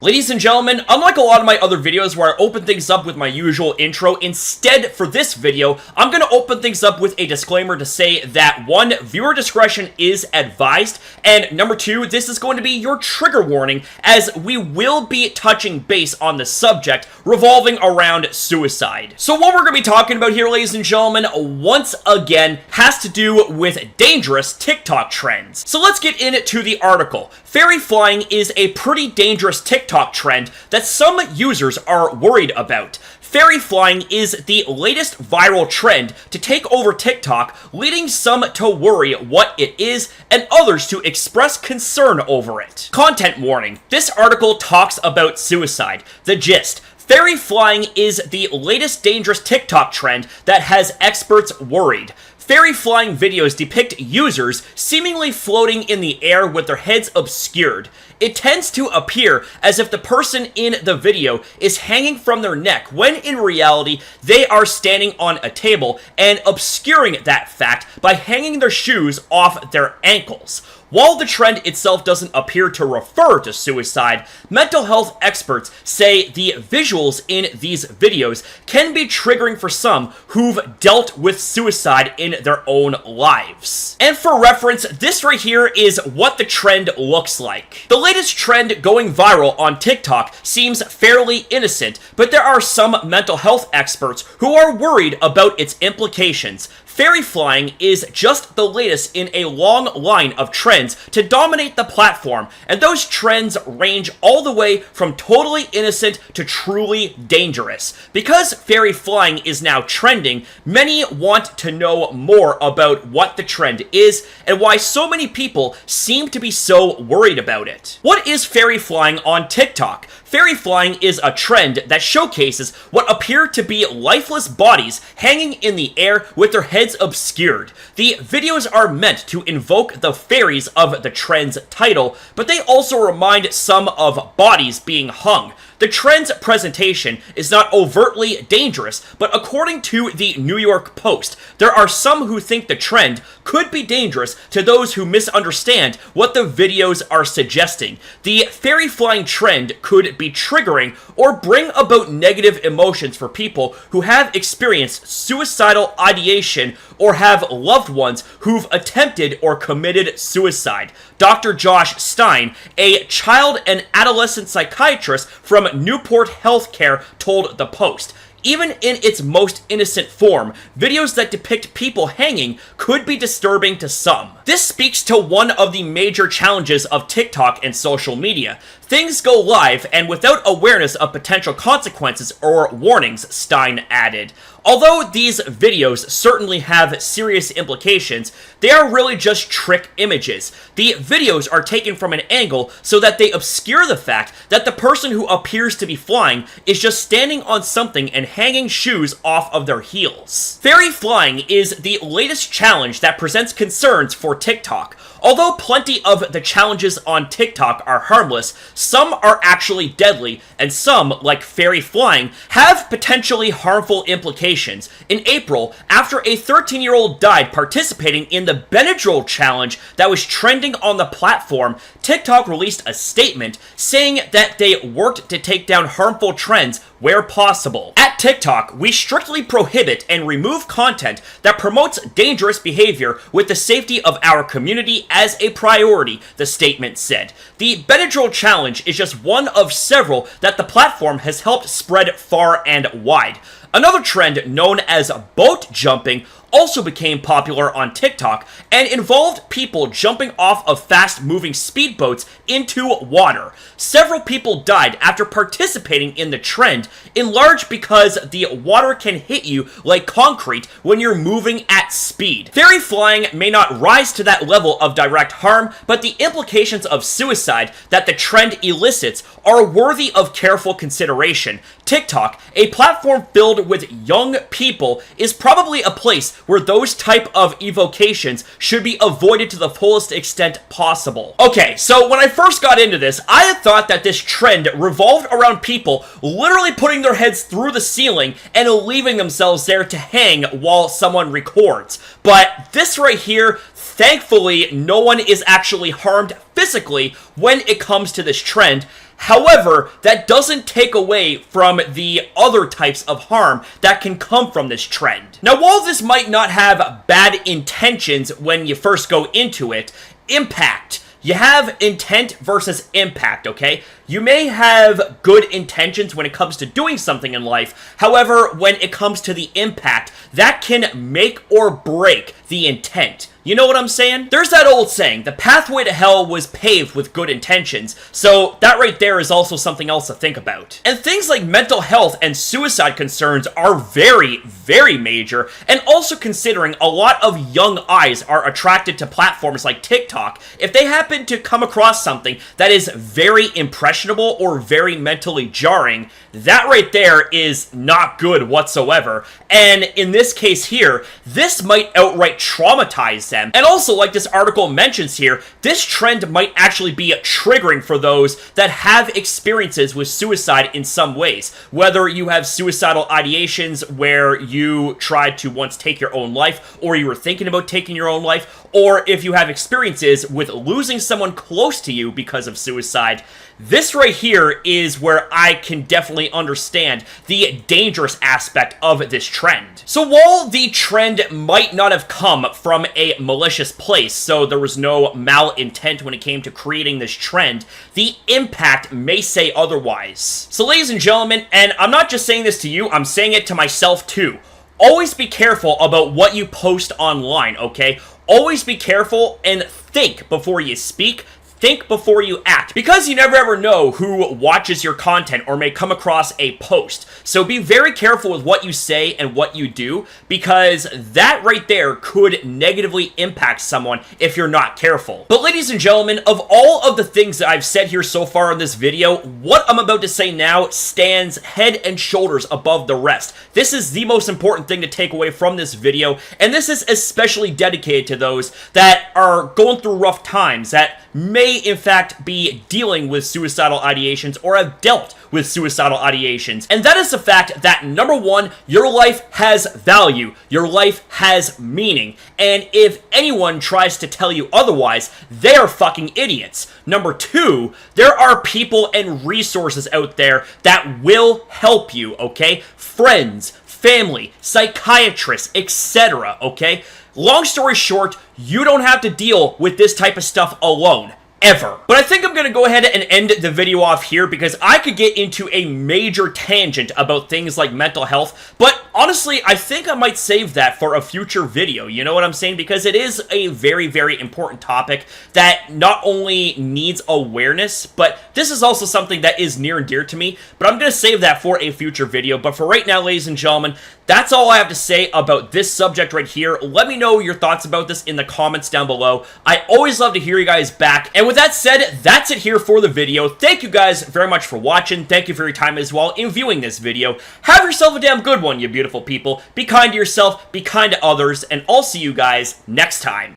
Ladies and gentlemen, unlike a lot of my other videos where I open things up with my usual intro, instead for this video, I'm going to open things up with a disclaimer to say that 1, viewer discretion is advised, and number 2, this is going to be your trigger warning as we will be touching base on the subject revolving around suicide. So what we're going to be talking about here, ladies and gentlemen, once again, has to do with dangerous TikTok trends. So let's get into the article. Fairy flying is a pretty dangerous TikTok trend that some users are worried about. Fairy flying is the latest viral trend to take over TikTok, leading some to worry what it is and others to express concern over it. Content warning. This article talks about suicide. The gist. Fairy flying is the latest dangerous TikTok trend that has experts worried. Fairy flying videos depict users seemingly floating in the air with their heads obscured. It tends to appear as if the person in the video is hanging from their neck, when in reality, they are standing on a table and obscuring that fact by hanging their shoes off their ankles. While the trend itself doesn't appear to refer to suicide, mental health experts say the visuals in these videos can be triggering for some who've dealt with suicide in their own lives. And for reference, this right here is what the trend looks like. The latest trend going viral on TikTok seems fairly innocent, but there are some mental health experts who are worried about its implications. Fairy flying is just the latest in a long line of trends to dominate the platform, and those trends range all the way from totally innocent to truly dangerous. Because fairy flying is now trending, many want to know more about what the trend is and why so many people seem to be so worried about it. What is fairy flying on TikTok? Fairy flying is a trend that showcases what appear to be lifeless bodies hanging in the air with their heads obscured. The videos are meant to invoke the fairies of the trend's title, but they also remind some of bodies being hung. The trend's presentation is not overtly dangerous, but according to the New York Post, there are some who think the trend could be dangerous to those who misunderstand what the videos are suggesting. The fairy flying trend could be triggering or bring about negative emotions for people who have experienced suicidal ideation or have loved ones who've attempted or committed suicide. Dr. Josh Stein, a child and adolescent psychiatrist from Newport Healthcare, told the Post. Even in its most innocent form, videos that depict people hanging could be disturbing to some. This speaks to one of the major challenges of TikTok and social media. Things go live and without awareness of potential consequences or warnings, Stein added. Although these videos certainly have serious implications, they are really just trick images. The videos are taken from an angle so that they obscure the fact that the person who appears to be flying is just standing on something and hanging shoes off of their heels. Fairy flying is the latest challenge that presents concerns for TikTok. Although plenty of the challenges on TikTok are harmless, some are actually deadly, and some, like fairy flying, have potentially harmful implications. In April, after a 13-year-old died participating in the Benadryl challenge that was trending on the platform, TikTok released a statement saying that they worked to take down harmful trends where possible. At TikTok, we strictly prohibit and remove content that promotes dangerous behavior with the safety of our community as a priority, the statement said. The Benadryl challenge is just one of several that the platform has helped spread far and wide. Another trend known as boat jumping also became popular on TikTok and involved people jumping off of fast-moving speedboats into water. Several people died after participating in the trend, in large because the water can hit you like concrete when you're moving at speed. Fairy flying may not rise to that level of direct harm, but the implications of suicide that the trend elicits are worthy of careful consideration. TikTok, a platform filled with young people, is probably a place where those type of evocations should be avoided to the fullest extent possible. Okay, so when I first got into this, I had thought that this trend revolved around people literally putting their heads through the ceiling and leaving themselves there to hang while someone records. But this right here, thankfully, no one is actually harmed physically when it comes to this trend. However, that doesn't take away from the other types of harm that can come from this trend. Now, while this might not have bad intentions when you first go into it, impact. You have intent versus impact, okay? You may have good intentions when it comes to doing something in life. However, when it comes to the impact, that can make or break the intent. You know what I'm saying? There's that old saying, the pathway to hell was paved with good intentions, so that right there is also something else to think about. And things like mental health and suicide concerns are very, very major, and also considering a lot of young eyes are attracted to platforms like TikTok, if they happen to come across something that is very impressionable or very mentally jarring, that right there is not good whatsoever. And in this case here, this might outright traumatize them. And also, like this article mentions here, this trend might actually be triggering for those that have experiences with suicide in some ways. Whether you have suicidal ideations where you tried to once take your own life, or you were thinking about taking your own life, or if you have experiences with losing someone close to you because of suicide, this right here is where I can definitely understand the dangerous aspect of this trend. So while the trend might not have come from a malicious place, so there was no malintent when it came to creating this trend, the impact may say otherwise. So ladies and gentlemen, and I'm not just saying this to you, I'm saying it to myself too, always be careful about what you post online, okay? Always be careful and think before you speak. Think before you act, because you never ever know who watches your content or may come across a post. So be very careful with what you say and what you do, because that right there could negatively impact someone if you're not careful. But ladies and gentlemen, of all of the things that I've said here so far in this video, what I'm about to say now stands head and shoulders above the rest. This is the most important thing to take away from this video, and this is especially dedicated to those that are going through rough times, that may in fact be dealing with suicidal ideations or have dealt with suicidal ideations. And that is the fact that, number one, your life has value. Your life has meaning. And if anyone tries to tell you otherwise, they are fucking idiots. Number two, there are people and resources out there that will help you, okay? Friends, family, psychiatrists, etc., okay? Long story short, you don't have to deal with this type of stuff alone. Ever. But I think I'm gonna go ahead and end the video off here, because I could get into a major tangent about things like mental health, but honestly, I think I might save that for a future video, you know what I'm saying? Because it is a very, very important topic that not only needs awareness, but this is also something that is near and dear to me, but I'm gonna save that for a future video. But for right now, ladies and gentlemen, that's all I have to say about this subject right here. Let me know your thoughts about this in the comments down below. I always love to hear you guys back. And with that said, that's it here for the video. Thank you guys very much for watching. Thank you for your time as well in viewing this video. Have yourself a damn good one, you beautiful people. Be kind to yourself, be kind to others, and I'll see you guys next time.